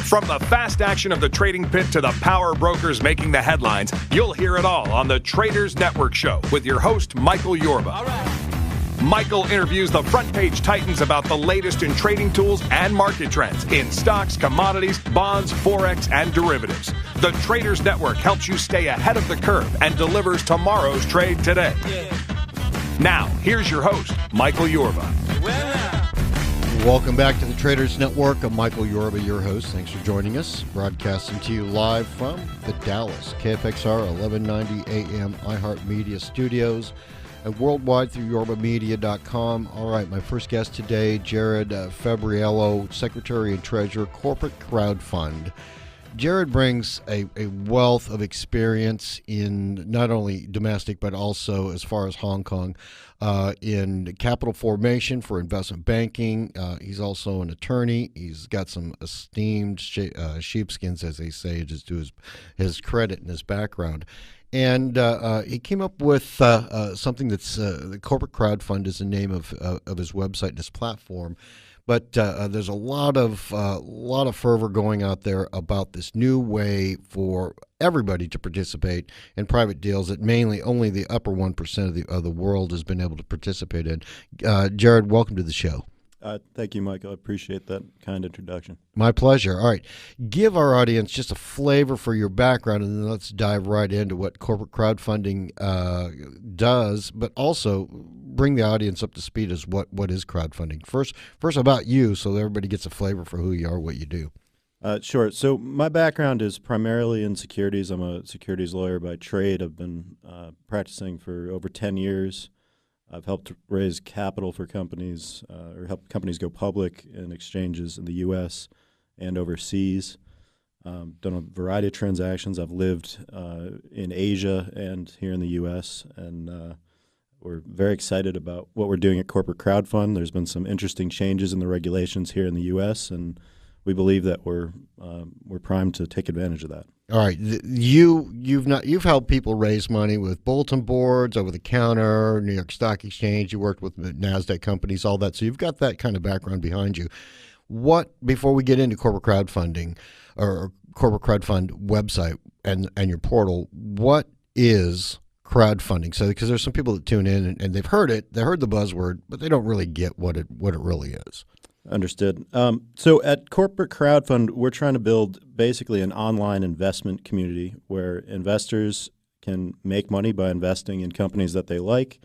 From the fast action of the trading pit to the power brokers making the headlines, you'll hear it all on the Traders Network Show with your host, Michael Yorba. All right. Michael interviews the front page titans about the latest in trading tools and market trends in stocks, commodities, bonds, forex, and derivatives. The Traders Network helps you stay ahead of the curve and delivers tomorrow's trade today. Now, here's your host, Michael Yorba. Welcome back to the Traders Network. I'm Michael Yorba, your host. Thanks for joining us. Broadcasting to you live from the Dallas KFXR 1190 AM iHeart Media Studios and worldwide through yorbamedia.com. All right, my first guest today, Jared Febbroriello, Secretary and Treasurer, Corporate Crowdfund. Jared brings a wealth of experience in not only domestic but also as far as Hong Kong in capital formation for investment banking. He's also an attorney. He's got some esteemed sheepskins, as they say, just to his credit and his background. And he came up with something that's the Corporate Crowdfund is the name of his website and his platform. But there's a lot of fervor going out there about this new way for everybody to participate in private deals that mainly only the upper 1% of the world has been able to participate in. Jared, welcome to the show. Thank you, Michael. I appreciate that kind introduction. My pleasure. All right. Give our audience just a flavor for your background, and then let's dive right into what corporate crowdfunding does, but also bring the audience up to speed as what is crowdfunding. First about you, so everybody gets a flavor for who you are, what you do. Sure. So my background is primarily in securities. I'm a securities lawyer by trade. I've been practicing for over 10 years. I've helped raise capital for companies or help companies go public in exchanges in the U.S. and overseas. Done a variety of transactions. I've lived in Asia and here in the U.S., and we're very excited about what we're doing at Corporate Crowdfund. There's been some interesting changes in the regulations here in the U.S., and we believe that we're primed to take advantage of that. All right, you've helped people raise money with bulletin boards, over the counter, New York Stock Exchange. You worked with NASDAQ companies, all that. So you've got that kind of background behind you. Before we get into corporate crowdfunding or corporate crowdfund website and your portal, what is crowdfunding? So because there's some people that tune in and they've heard it, they heard the buzzword, but they don't really get what it really is. Understood. So at Corporate Crowdfund, we're trying to build basically an online investment community where investors can make money by investing in companies that they like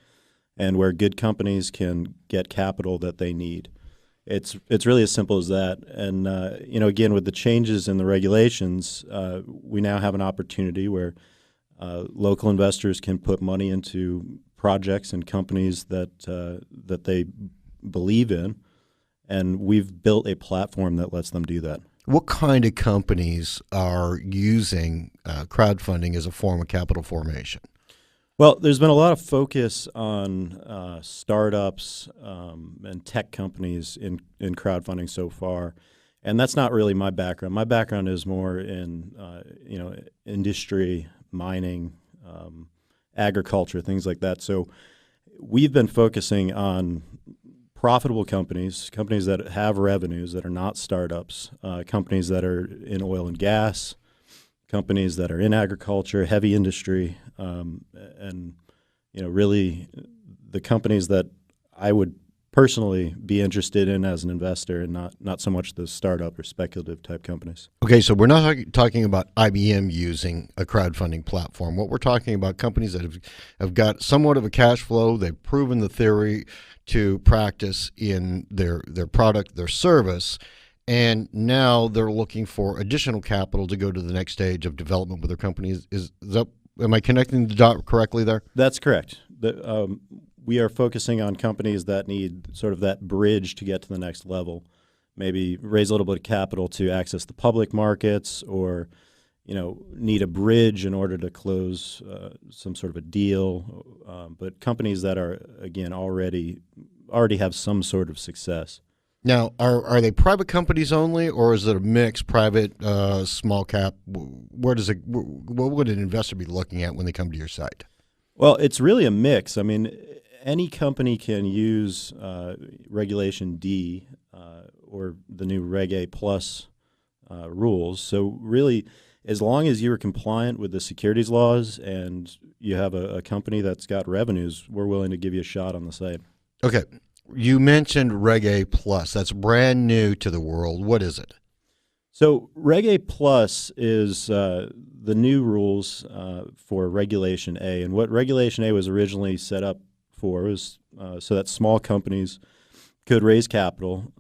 and where good companies can get capital that they need. It's really as simple as that. And, again, with the changes in the regulations, we now have an opportunity where local investors can put money into projects and companies that they believe in. And we've built a platform that lets them do that. What kind of companies are using crowdfunding as a form of capital formation? Well, there's been a lot of focus on startups and tech companies in crowdfunding so far, and that's not really my background. My background is more in industry, mining, agriculture, things like that. So we've been focusing on profitable companies that have revenues that are not startups, companies that are in oil and gas, companies that are in agriculture, heavy industry, and really the companies that I would personally be interested in as an investor, and not so much the startup or speculative type companies. Okay, so we're not talking about IBM using a crowdfunding platform. What we're talking about, companies that have got somewhat of a cash flow, they've proven the theory to practice in their product, their service, and now they're looking for additional capital to go to the next stage of development with their company. Am I connecting the dot correctly there? That's correct. We are focusing on companies that need sort of that bridge to get to the next level, maybe raise a little bit of capital to access the public markets, or need a bridge in order to close some sort of a deal. But companies that are, again, already have some sort of success. Now, are they private companies only, or is it a mix, private, small cap? What would an investor be looking at when they come to your site? Well, it's really a mix. I mean, any company can use Regulation D or the new Reg A Plus rules. So really, as long as you're compliant with the securities laws and you have a company that's got revenues, we're willing to give you a shot on the site. Okay. You mentioned Reg A Plus. That's brand new to the world. What is it? So Reg A Plus is the new rules for Regulation A. And what Regulation A was originally set up for was so that small companies could raise capital.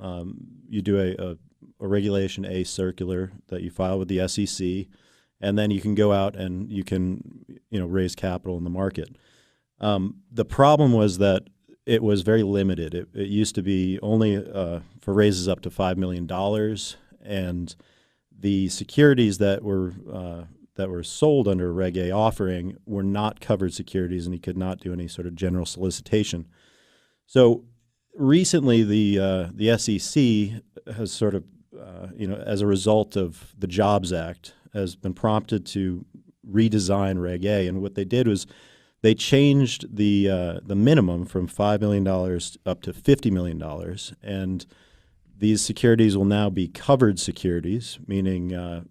You do a Regulation A circular that you file with the SEC, and then you can go out and you can raise capital in the market. The problem was that it was very limited. It used to be only for raises up to $5 million, and the securities that were sold under Reg A offering were not covered securities, and you could not do any sort of general solicitation. So recently, the SEC has sort of, as a result of the Jobs Act, has been prompted to redesign Reg A, and what they did was they changed the minimum from $5 million up to $50 million, and these securities will now be covered securities, meaning a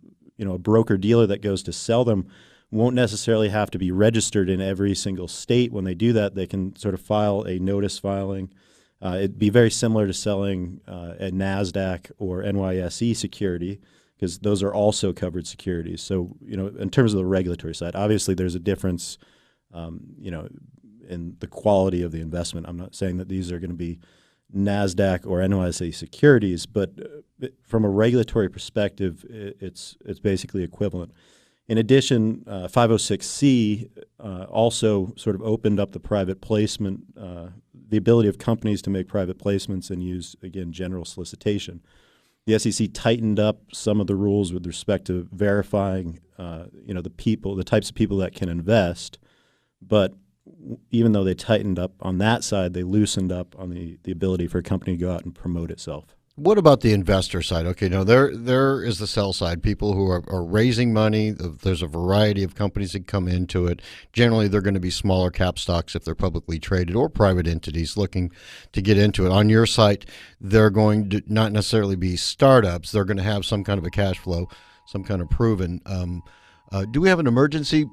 broker-dealer that goes to sell them won't necessarily have to be registered in every single state. When they do that, they can sort of file a notice filing. It'd be very similar to selling a NASDAQ or NYSE security, because those are also covered securities. So, in terms of the regulatory side, obviously there's a difference, in the quality of the investment. I'm not saying that these are going to be NASDAQ or NYSE securities, but from a regulatory perspective, it's basically equivalent. In addition, 506C also sort of opened up the private placement, the ability of companies to make private placements and use, again, general solicitation. The SEC tightened up some of the rules with respect to verifying, the types of people that can invest, but even though they tightened up on that side, they loosened up on the ability for a company to go out and promote itself. What about the investor side? Okay, now there is the sell side, people who are raising money. There's a variety of companies that come into it. Generally, they're going to be smaller cap stocks if they're publicly traded, or private entities looking to get into it. On your site, they're going to not necessarily be startups. They're going to have some kind of a cash flow, some kind of proven. Do we have an emergency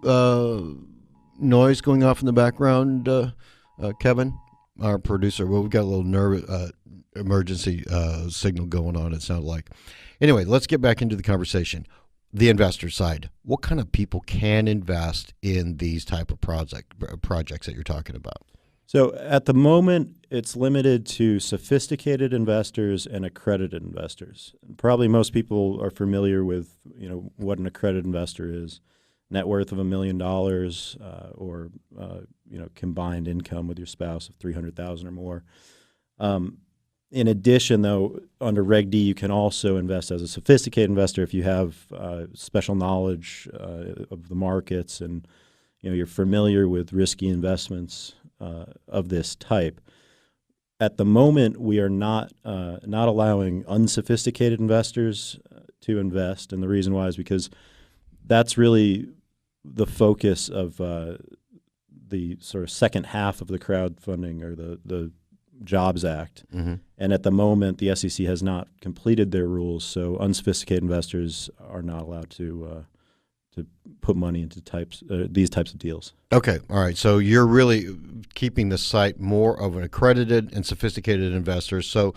noise going off in the background, Kevin, our producer? Well, we've got a little emergency signal going on, it sounded like. Anyway, let's get back into the conversation. The investor side. What kind of people can invest in these type of projects that you're talking about? So at the moment, it's limited to sophisticated investors and accredited investors. Probably most people are familiar with what an accredited investor is. Net worth of $1 million, or combined income with your spouse of $300,000 or more. In addition, though, under Reg D, you can also invest as a sophisticated investor if you have special knowledge of the markets and you're familiar with risky investments of this type. At the moment, we are not allowing unsophisticated investors to invest, and the reason why is because that's really the focus of the sort of second half of the crowdfunding or the Jobs Act. Mm-hmm. And at the moment, the SEC has not completed their rules, so unsophisticated investors are not allowed to put money into these types of deals. Okay, all right. So you're really keeping the site more of an accredited and sophisticated investor. So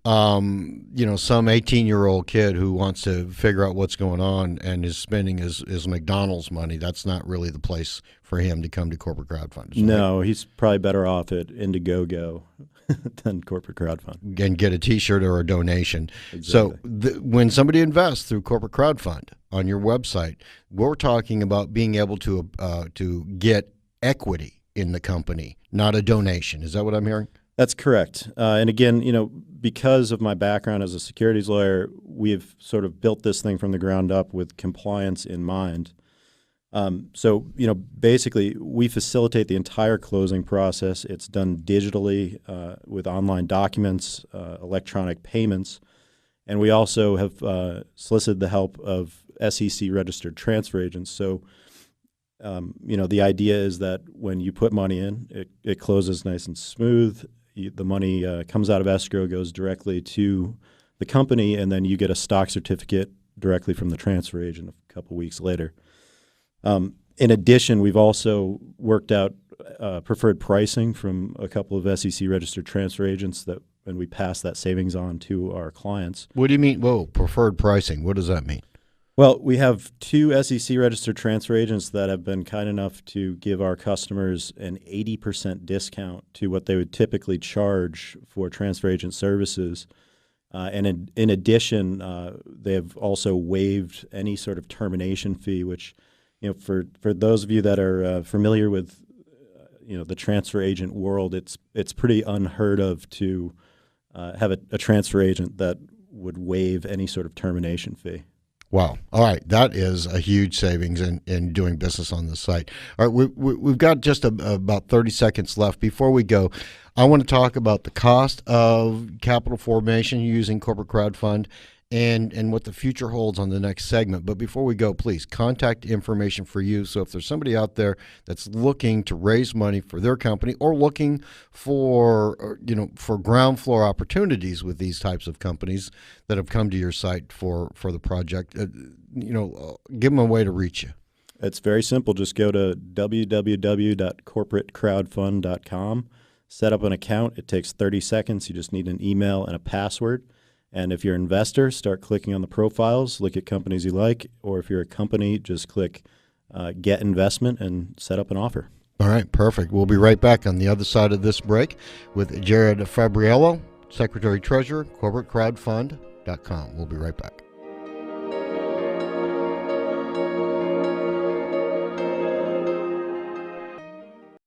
some 18-year-old kid who wants to figure out what's going on and is spending his McDonald's money, that's not really the place for him to come to corporate crowdfunding. No, he's probably better off at Indiegogo than corporate crowdfund. And get a T-shirt or a donation. Exactly. So when somebody invests through corporate crowdfund on your website, we're talking about being able to get equity in the company, not a donation. Is that what I'm hearing? That's correct. And again, because of my background as a securities lawyer, we've sort of built this thing from the ground up with compliance in mind. Basically, we facilitate the entire closing process. It's done digitally with online documents, electronic payments, and we also have solicited the help of SEC-registered transfer agents. So, the idea is that when you put money in, it closes nice and smooth. The money comes out of escrow, goes directly to the company, and then you get a stock certificate directly from the transfer agent a couple weeks later. In addition, we've also worked out preferred pricing from a couple of SEC registered transfer agents and we pass that savings on to our clients. What do you mean? Whoa, preferred pricing. What does that mean? Well, we have 2 SEC registered transfer agents that have been kind enough to give our customers an 80% discount to what they would typically charge for transfer agent services. And in addition, they have also waived any sort of termination fee, which, for those of you that are familiar with, the transfer agent world, it's pretty unheard of to have a transfer agent that would waive any sort of termination fee. Wow. All right. That is a huge savings in doing business on the site. All right. We've got just about 30 seconds left. Before we go, I want to talk about the cost of capital formation using corporate crowdfund and what the future holds on the next segment. But before we go, please, contact information for you. So if there's somebody out there that's looking to raise money for their company or looking for ground floor opportunities with these types of companies that have come to your site for the project, give them a way to reach you. It's very simple. Just go to www.corporatecrowdfund.com, set up an account. It takes 30 seconds. You just need an email and a password. And if you're an investor, start clicking on the profiles, look at companies you like, or if you're a company, just click Get Investment and set up an offer. All right, perfect. We'll be right back on the other side of this break with Jared Febbroriello, Secretary Treasurer, corporatecrowdfund.com. We'll be right back.